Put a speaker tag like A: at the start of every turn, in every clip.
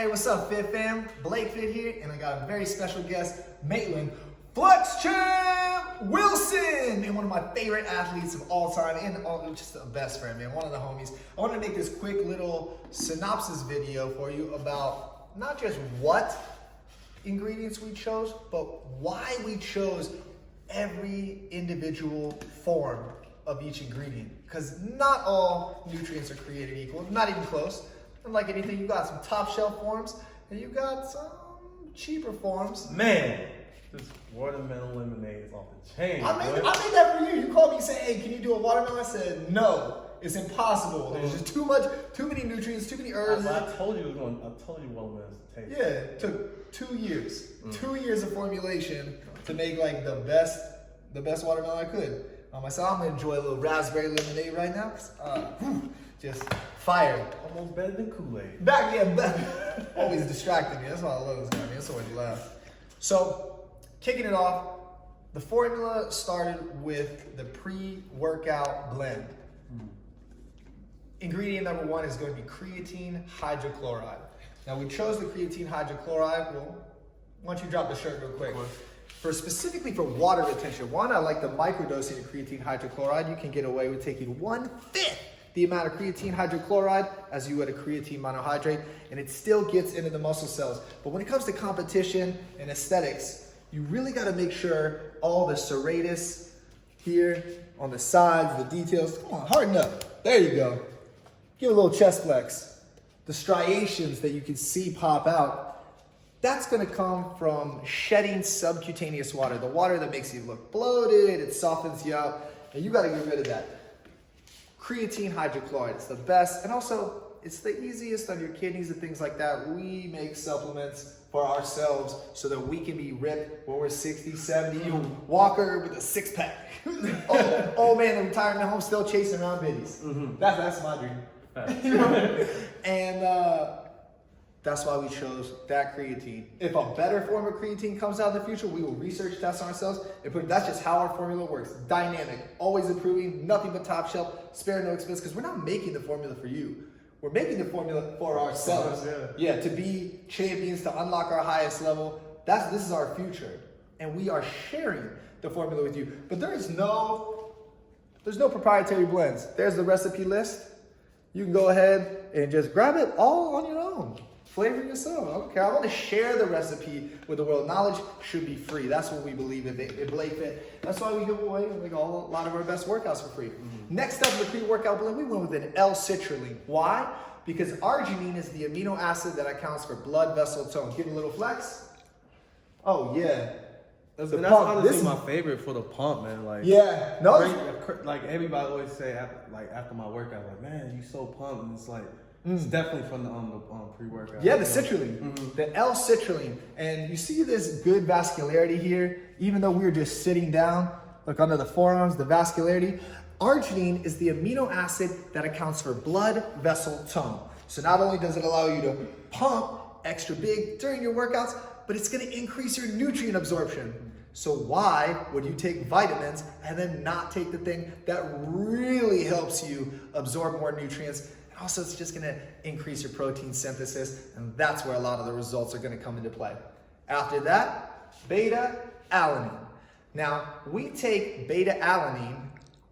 A: Hey, what's up, Fit fam? BlakeFIT here, and I got a very special guest, Maitland Flex Champ Wilson, and one of my favorite athletes of all time, and just the best friend, man, one of the homies. I want to make this quick little synopsis video for you about not just what ingredients we chose, but why we chose every individual form of each ingredient. Because not all nutrients are created equal, not even close. And like anything, you got some top shelf forms, and you got some cheaper forms.
B: Man, this watermelon lemonade is off the chain.
A: I made that for you. You called me and said, hey, can you do a watermelon? I said, no, it's impossible. There's just too many nutrients, too many herbs.
B: I told you watermelons taste.
A: Yeah, it took 2 years. 2 years of formulation to make like the best watermelon I could. So I'm gonna enjoy a little raspberry lemonade right now. Just fire.
B: Almost better than Kool-Aid.
A: Always distracting me. That's why I love this guy, man. That's always laugh. So, kicking it off, the formula started with the pre-workout blend. Ingredient number one is going to be creatine hydrochloride. Now, we chose the creatine hydrochloride. Well, why don't you drop the shirt real quick? Specifically for water retention. One, I like the microdosing of creatine hydrochloride. You can get away with taking 1/5 the amount of creatine hydrochloride as you would a creatine monohydrate, and it still gets into the muscle cells. But when it comes to competition and aesthetics, you really got to make sure all the serratus here on the sides, the details, come on, harden up. There you go. Give a little chest flex. The striations that you can see pop out, that's going to come from shedding subcutaneous water, the water that makes you look bloated, it softens you out, and you got to get rid of that. Creatine hydrochloride is the best, and also it's the easiest on your kidneys and things like that. We make supplements for ourselves so that we can be ripped when we're 60, 70. You Walker with a six-pack. Old man in retirement home still chasing around biddies. That's my dream. And that's why we chose that creatine. If a better form of creatine comes out in the future, we will research test on ourselves and that's just how our formula works. Dynamic, always improving, nothing but top shelf, spare no expense, because we're not making the formula for you. We're making the formula for ourselves. Yeah, to be champions, to unlock our highest level. This is our future. And we are sharing the formula with you. But there's no proprietary blends. There's the recipe list. You can go ahead and just grab it all on your own. Flavor yourself. I don't care. I want to share the recipe with the world. Knowledge should be free. That's what we believe in BlakeFIT. That's why we give away a lot of our best workouts for free. Next up in the pre-workout blend, we went with an L-citrulline. Why? Because arginine is the amino acid that accounts for blood vessel tone. Give it a little flex. Oh yeah.
B: That's honestly my favorite for the pump, man. Like like everybody always say after my workout, like, man, you so pumped, and it's like. It's definitely from the pre-workout.
A: Yeah, the citrulline, the L-citrulline. And you see this good vascularity here, even though we were just sitting down, look under the forearms, the vascularity. Arginine is the amino acid that accounts for blood vessel tone. So not only does it allow you to pump extra big during your workouts, but it's gonna increase your nutrient absorption. So why would you take vitamins and then not take the thing that really helps you absorb more nutrients? Also, it's just going to increase your protein synthesis, and that's where a lot of the results are going to come into play. After that, beta-alanine. Now, we take beta-alanine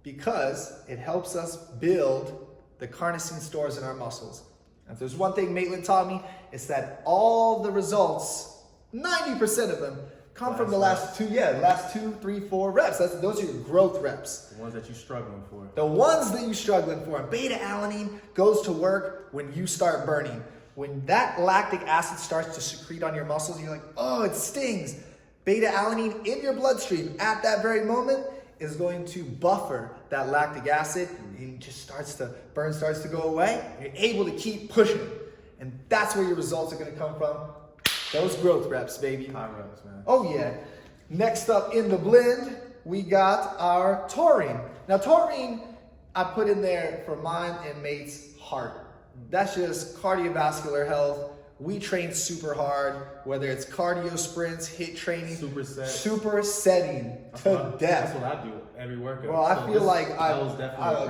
A: because it helps us build the carnosine stores in our muscles. And if there's one thing Maitland taught me, it's that all the results, 90% of them, come from the last 2, 3, 4 reps. Those are your growth reps.
B: The ones that you're struggling for.
A: The ones that you're struggling for. Beta-alanine goes to work when you start burning. When that lactic acid starts to secrete on your muscles, and you're like, oh, it stings. Beta-alanine in your bloodstream at that very moment is going to buffer that lactic acid, and it just starts to go away. You're able to keep pushing. And that's where your results are going to come from. Those growth reps, baby.
B: High reps, man.
A: Oh, yeah. Next up in the blend, we got our taurine. Now, taurine, I put in there for mine and Mate's heart. That's just cardiovascular health. we train super hard, whether it's cardio sprints, HIIT training, supersetting to death.
B: That's what I do every workout.
A: Well, I feel like I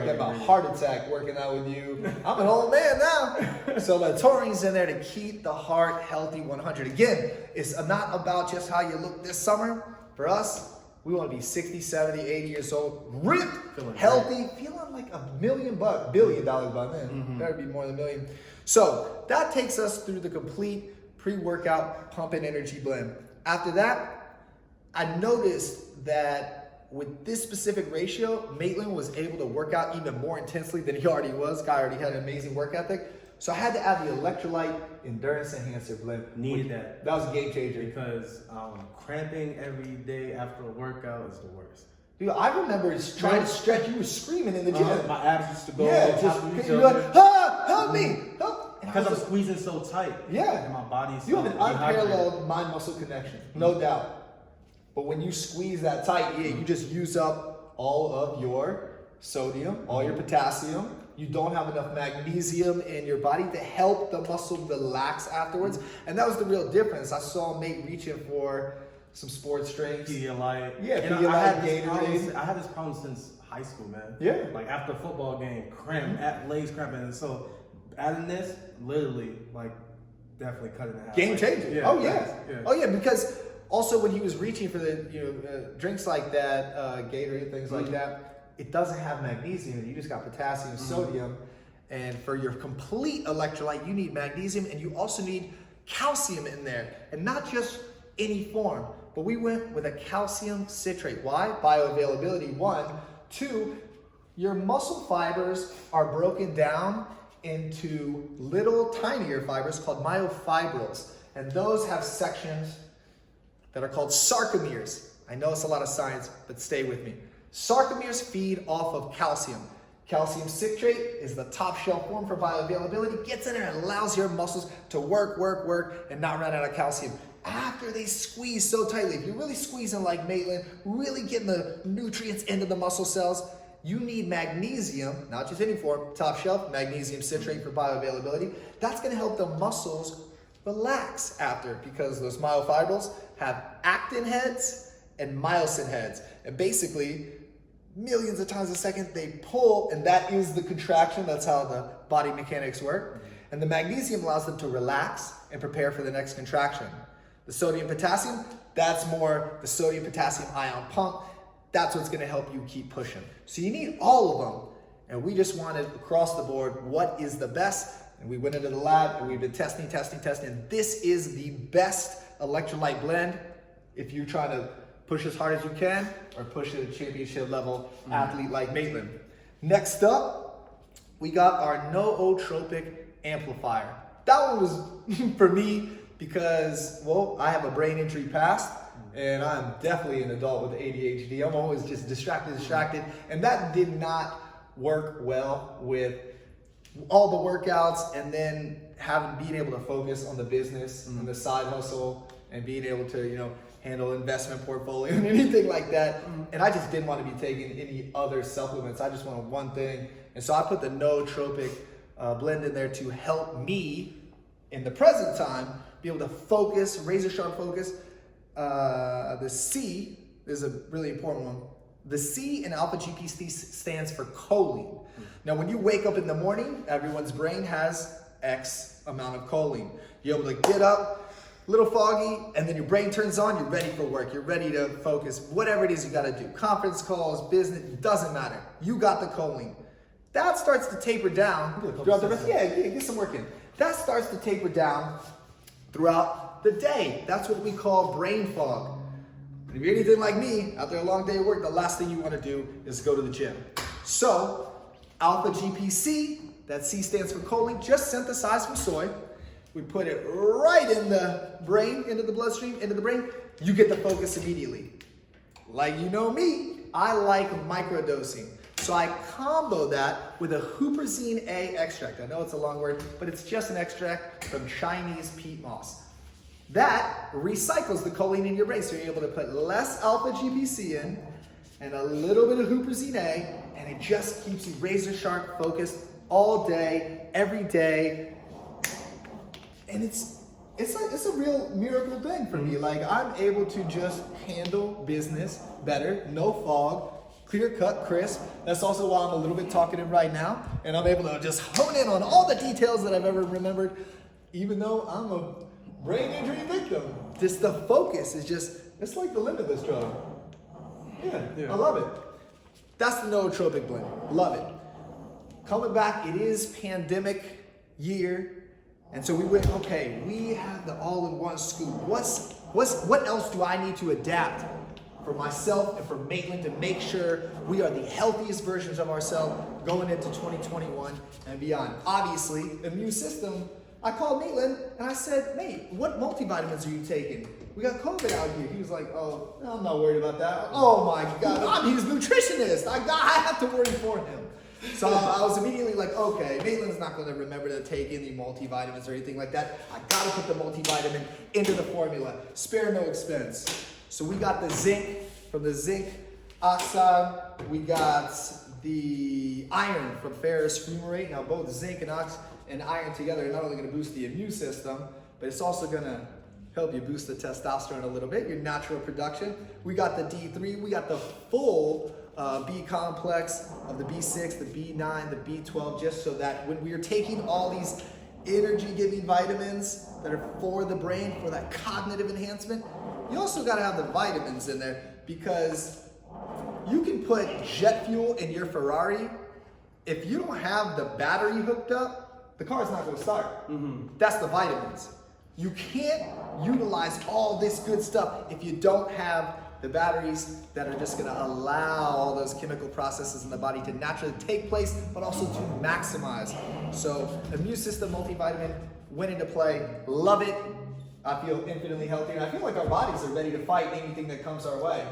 A: get a heart attack working out with you. I'm an old man now. So the taurine's in there to keep the heart healthy 100. Again, it's not about just how you look this summer. For us, we want to be 60, 70, 80 years old, ripped, healthy, feeling like $1 billion by then. Better be more than $1 million. So that takes us through the complete pre-workout pump and energy blend. After that, I noticed that with this specific ratio, Maitland was able to work out even more intensely than he already was. Guy already had an amazing work ethic. So I had to add the Electrolyte Endurance Enhancer blend.
B: Needed that.
A: That was a game changer.
B: Because cramping every day after a workout is the worst.
A: Dude, I remember trying to stretch. You were screaming in the gym.
B: My abs used to go.
A: Yeah, you're like, help me, help.
B: Because I'm squeezing so tight.
A: Yeah.
B: And my body's
A: You have an unparalleled mind-muscle connection, no doubt. But when you squeeze that tight, you just use up all of your sodium, all your potassium. You don't have enough magnesium in your body to help the muscle relax afterwards. And that was the real difference. I saw Nate reaching for some sports drinks.
B: Pedialyte.
A: Yeah,
B: and
A: Pedialyte, Gatorade.
B: I had this problem since high school, man.
A: Yeah.
B: Like after a football game, legs cramping. And so adding this, literally, like, definitely cut it in half.
A: Game changer.
B: Yeah,
A: Oh yeah, because also when he was reaching for the drinks like that, Gatorade, things like that, it doesn't have magnesium. You just got potassium, sodium, and for your complete electrolyte, you need magnesium, and you also need calcium in there, and not just any form. But we went with a calcium citrate. Why? Bioavailability. 1, 2. Your muscle fibers are broken down into little tinier fibers called myofibrils, and those have sections that are called sarcomeres. I know it's a lot of science, but stay with me. Sarcomeres feed off of calcium. Calcium citrate is the top shelf form for bioavailability. Gets in there and allows your muscles to work, and not run out of calcium. After they squeeze so tightly, if you're really squeezing like Maitland, really getting the nutrients into the muscle cells, you need magnesium, not just any form, top shelf, magnesium citrate for bioavailability. That's gonna help the muscles relax after, because those myofibrils have actin heads and myosin heads. And basically, millions of times a second, they pull, and that is the contraction. That's how the body mechanics work. And the magnesium allows them to relax and prepare for the next contraction. The sodium potassium, that's more the sodium potassium ion pump. That's what's gonna help you keep pushing. So you need all of them. And we just wanted across the board, what is the best? And we went into the lab and we've been testing. And this is the best electrolyte blend if you're trying to push as hard as you can or push at a championship level athlete like Maitland. Next up, we got our nootropic amplifier. That one was for me because, well, I have a brain injury past and I'm definitely an adult with ADHD. I'm always just distracted. And that did not work well with all the workouts and then being able to focus on the business and the side hustle and being able to, handle investment portfolio and anything like that. And I just didn't want to be taking any other supplements. I just wanted one thing. And so I put the nootropic blend in there to help me in the present time be able to focus, razor sharp focus. The C is a really important one. The C in alpha GPC stands for choline. Now, when you wake up in the morning, everyone's brain has X amount of choline. You're able to get up, little foggy, and then your brain turns on, you're ready for work, you're ready to focus, whatever it is you gotta do. Conference calls, business, doesn't matter. You got the choline. That starts to taper down throughout the rest. Get some work in. That starts to taper down throughout the day. That's what we call brain fog. But if you're anything like me, after a long day of work, the last thing you wanna do is go to the gym. So, alpha GPC, that C stands for choline, just synthesized from soy. We put it right in the brain, into the bloodstream, into the brain. You get the focus immediately. Like you know me, I like microdosing. So I combo that with a huperzine A extract. I know it's a long word, but it's just an extract from Chinese peat moss. That recycles the choline in your brain, so you're able to put less alpha GPC in and a little bit of huperzine A, and it just keeps you razor sharp focused all day, every day. And it's a real miracle thing for me. Like, I'm able to just handle business better, no fog, clear cut, crisp. That's also why I'm a little bit talkative right now, and I'm able to just hone in on all the details that I've ever remembered, even though I'm a brain injury victim. Just the focus is just, it's like the limitless drug. Yeah, I love it. That's the nootropic blend. Love it. Coming back, it is pandemic year. And so we went, okay, we have the all-in-one scoop. What else do I need to adapt for myself and for Maitland to make sure we are the healthiest versions of ourselves going into 2021 and beyond? Obviously, immune system. I called Maitland and I said, Nate, what multivitamins are you taking? We got COVID out here. He was like, oh, no, I'm not worried about that. Oh my God, I'm his nutritionist. I have to worry for him. So I was immediately like, okay, Maitland's not going to remember to take any multivitamins or anything like that. I got to put the multivitamin into the formula. Spare no expense. So we got the zinc from the zinc oxide. We got the iron from ferrous fumarate. Now both zinc and iron together are not only going to boost the immune system, but it's also going to help you boost the testosterone a little bit, your natural production. We got the D3. We got the full B complex of the B6, the B9, the B12, just so that when we are taking all these energy-giving vitamins that are for the brain, for that cognitive enhancement, you also got to have the vitamins in there, because you can put jet fuel in your Ferrari. If you don't have the battery hooked up, the car's not going to start. That's the vitamins. You can't utilize all this good stuff if you don't have the batteries that are just going to allow all those chemical processes in the body to naturally take place, but also to maximize. So immune system multivitamin went into play. Love it. I feel infinitely healthier. I feel like our bodies are ready to fight anything that comes our way.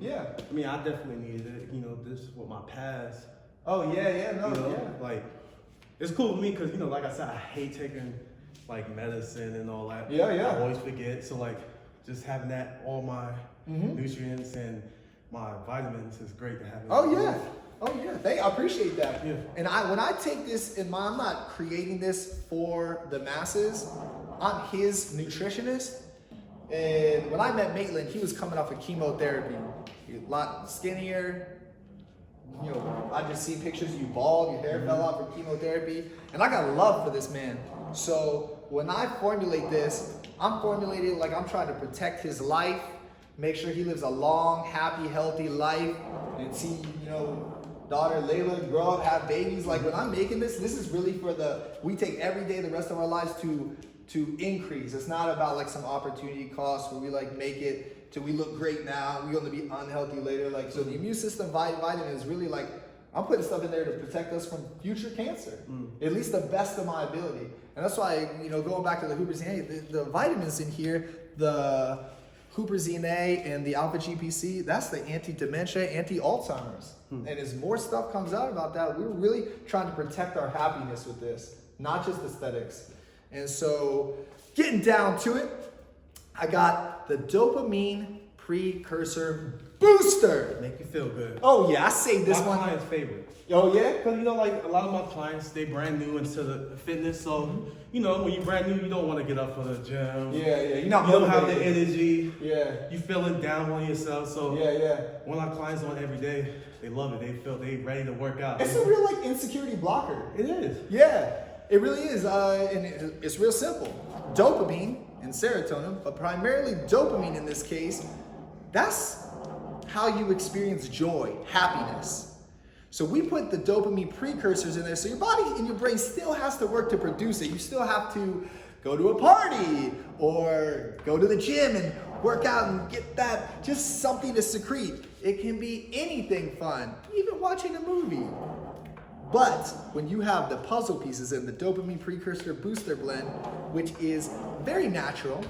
A: Yeah.
B: I mean, I definitely needed it. You know, this with my past.
A: Oh yeah, no,
B: you know,
A: yeah.
B: Like, it's cool with me because, you know, like I said, I hate taking like medicine and all that.
A: Yeah.
B: I always forget. So like, just having that, all my nutrients and my vitamins is great to have.
A: Oh yeah. I appreciate that.
B: Yeah.
A: And when I take this in mind, I'm not creating this for the masses. I'm his nutritionist. And when I met Maitland, he was coming off of chemotherapy. He was a lot skinnier. You know, I just see pictures of you bald, your hair fell out from chemotherapy. And I got love for this man. So when I formulate this, I'm formulating like I'm trying to protect his life, make sure he lives a long, happy, healthy life, and see, you know, daughter Layla grow up, have babies. Like when I'm making this is really for we take every day the rest of our lives to increase. It's not about like some opportunity cost where we like make it till we look great now, we're gonna be unhealthy later. Like, so the immune system vitamin is really like, I'm putting stuff in there to protect us from future cancer, at least the best of my ability. And that's why, you know, going back to the huperzine A, the vitamins in here, the huperzine A and the alpha GPC, that's the anti-dementia, anti-Alzheimer's. And as more stuff comes out about that, we're really trying to protect our happiness with this, not just aesthetics. And so, getting down to it, I got the dopamine precursor booster.
B: Make you feel good.
A: Oh yeah, I saved this one.
B: My client's favorite.
A: Oh yeah?
B: Because, you know, like a lot of my clients, they brand new into the fitness. So, you know, when you're brand new, you don't want to get up for the gym.
A: Yeah.
B: You don't have the energy.
A: Yeah.
B: You feeling down on yourself. So
A: Yeah.
B: when our clients on every day, they love it. They feel they ready to work out.
A: It's a real like insecurity blocker.
B: It is.
A: Yeah, it really is. And it's real simple. Dopamine and serotonin, but primarily dopamine in this case, that's how you experience joy, happiness. So we put the dopamine precursors in there, so your body and your brain still has to work to produce it. You still have to go to a party or go to the gym and work out and get that, just something to secrete. It can be anything fun, even watching a movie. But when you have the puzzle pieces in the dopamine precursor booster blend, which is very natural,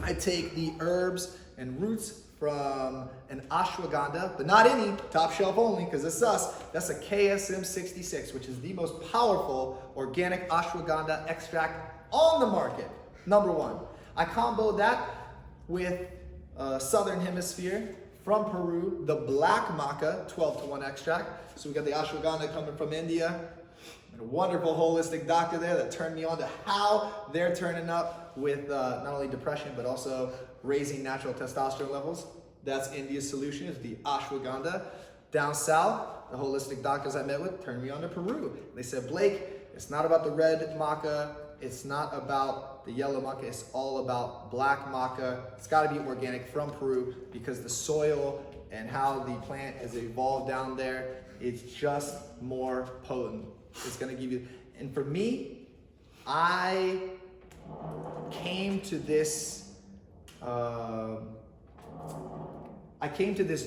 A: I take the herbs and roots from an ashwagandha, but not any, top shelf only, because it's us. That's a KSM 66, which is the most powerful organic ashwagandha extract on the market, #1. I combo that with Southern Hemisphere from Peru, the black maca 12-to-1 extract. So we got the ashwagandha coming from India, and a wonderful holistic doctor there that turned me on to how they're turning up with not only depression, but also raising natural testosterone levels. That's India's solution, is the Ashwagandha. Down south, the holistic doctors I met with turned me on to Peru. They said, Blake, it's not about the red maca, it's not about the yellow maca, it's all about black maca. It's gotta be organic from Peru because the soil and how the plant has evolved down there, it's just more potent. It's gonna give you, and for me, I came to this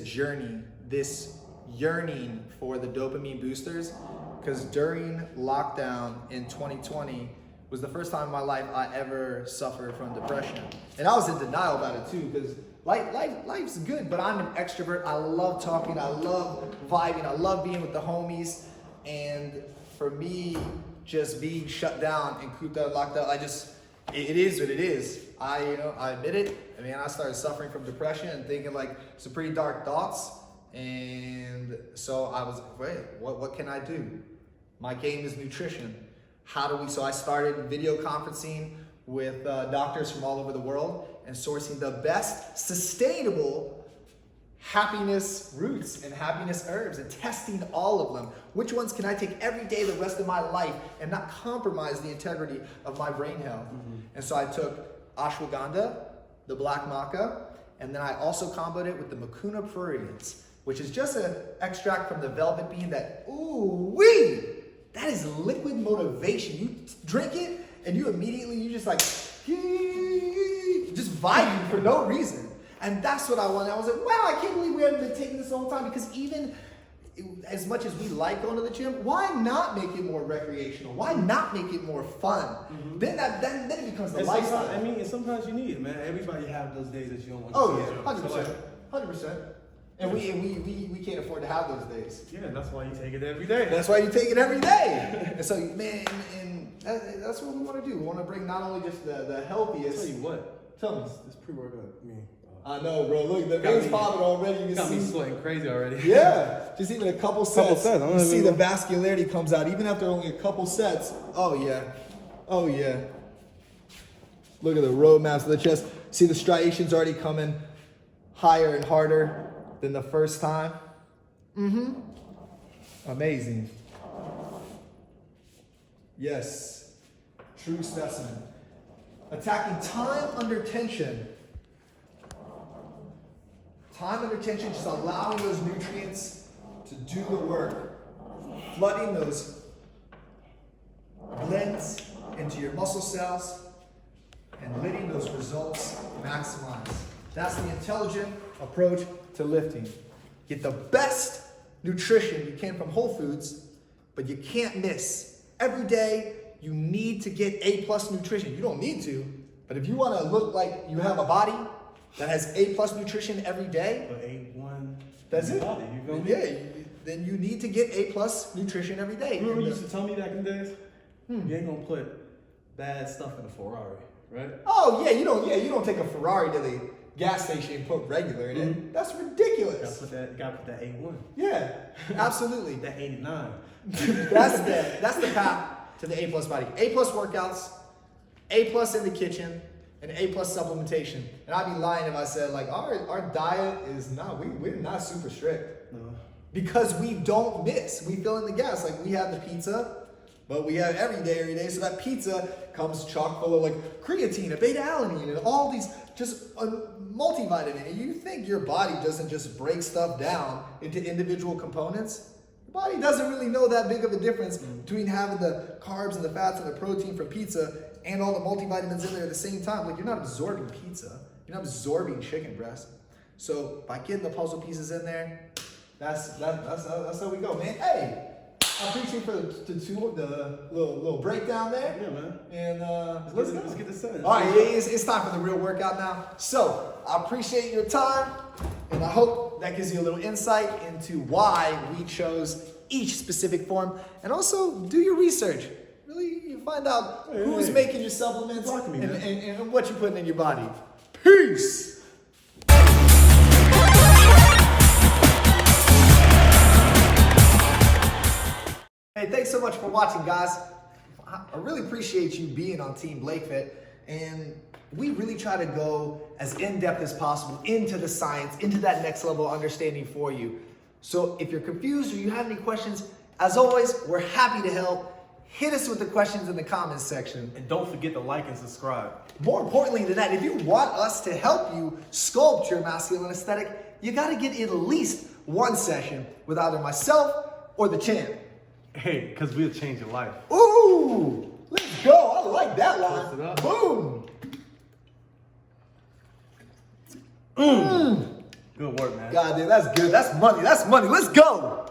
A: journey, this yearning for the dopamine boosters, because during lockdown in 2020 was the first time in my life I ever suffered from depression. And I was in denial about it too, because life's good, but I'm an extrovert. I love talking, I love vibing, I love being with the homies. And for me, just being shut down and cooped out, locked out, it is what it is. I admit it. I mean, I started suffering from depression and thinking like some pretty dark thoughts. And so I was, wait, what can I do? My game is nutrition. So I started video conferencing with doctors from all over the world and sourcing the best sustainable happiness roots and happiness herbs and testing all of them. Which ones can I take every day the rest of my life and not compromise the integrity of my brain health? Mm-hmm. And so I took ashwagandha, the black maca, and then I also comboed it with the mucuna pruriens, which is just an extract from the velvet bean that, ooh-wee, that is liquid motivation. You drink it and you just like, just vibing for no reason. And that's what I wanted. I was like, wow, I can't believe we haven't been taking this the whole time, because even as much as we like going to the gym, why not make it more recreational? Why not make it more fun? Mm-hmm. Then it becomes the lifestyle.
B: I mean, and sometimes you need it, man. Everybody have those days that you don't want to.
A: Oh yeah, 100%. And we can't afford to have those days.
B: Yeah, and that's why you take it every day.
A: That's why you take it every day. And so, man, and that's what we want to do. We want to bring not only just the healthiest.
B: I'll tell you what.
A: Tell me.
B: This pre-workout,
A: I know, bro. Look, the veins popping already. You
B: got me sweating crazy already.
A: Yeah, just even a couple sets. You see the vascularity comes out even after only a couple sets. Oh yeah, oh yeah. Look at the roadmaps of the chest. See the striations already coming higher and harder than the first time. Mm-hmm. Amazing. Yes, true specimen. Attacking time under tension. Time under tension, just allowing those nutrients to do the work. Flooding those blends into your muscle cells and letting those results maximize. That's the intelligent approach to lifting. Get the best nutrition you can from Whole Foods, but you can't miss. Every day, you need to get A+ nutrition. You don't need to, but if you want to look like you have a body that has A+ nutrition every day,
B: but A1,
A: that's it.
B: Body, you feel me?
A: Yeah, then you need to get A+ nutrition every day.
B: Remember you used to tell me back in the days, you ain't gonna put bad stuff in a Ferrari, right?
A: Oh yeah, you don't take a Ferrari to the gas station and put regular in it. Mm-hmm. That's ridiculous.
B: Gotta put that A1.
A: Yeah, absolutely.
B: That 89.
A: That's the path to the A+ body. A+ workouts, A+ in the kitchen, and A+ supplementation. And I'd be lying if I said like our diet is not, we're not super strict. No. Because we don't miss. We fill in the gaps. Like we have the pizza, but we have every day. So that pizza comes chock full of like creatine and beta-alanine and all these just multivitamin. And you think your body doesn't just break stuff down into individual components? Your body doesn't really know that big of a difference between having the carbs and the fats and the protein from pizza and all the multivitamins in there at the same time. Like you're not absorbing pizza. You're not absorbing chicken breast. So by getting the puzzle pieces in there, that's how we go, man. Hey, I appreciate for the little breakdown there.
B: Yeah, man.
A: And
B: let's get this in.
A: All right, it's time for the real workout now. So I appreciate your time, and I hope that gives you a little insight into why we chose each specific form, and also do your research. Really find out who's making your supplements and what you're putting in your body. Peace. Hey, thanks so much for watching, guys. I really appreciate you being on Team BlakeFIT, and we really try to go as in-depth as possible into the science, into that next level of understanding for you. So if you're confused or you have any questions, as always, we're happy to help. Hit us with the questions in the comments section.
B: And don't forget to like and subscribe.
A: More importantly than that, if you want us to help you sculpt your masculine aesthetic, you gotta get at least one session with either myself or the champ.
B: Hey, because we'll change your life.
A: Ooh, let's go. I like that line. Boom.
B: Good work, man.
A: God, dude, that's good. That's money. That's money. Let's go.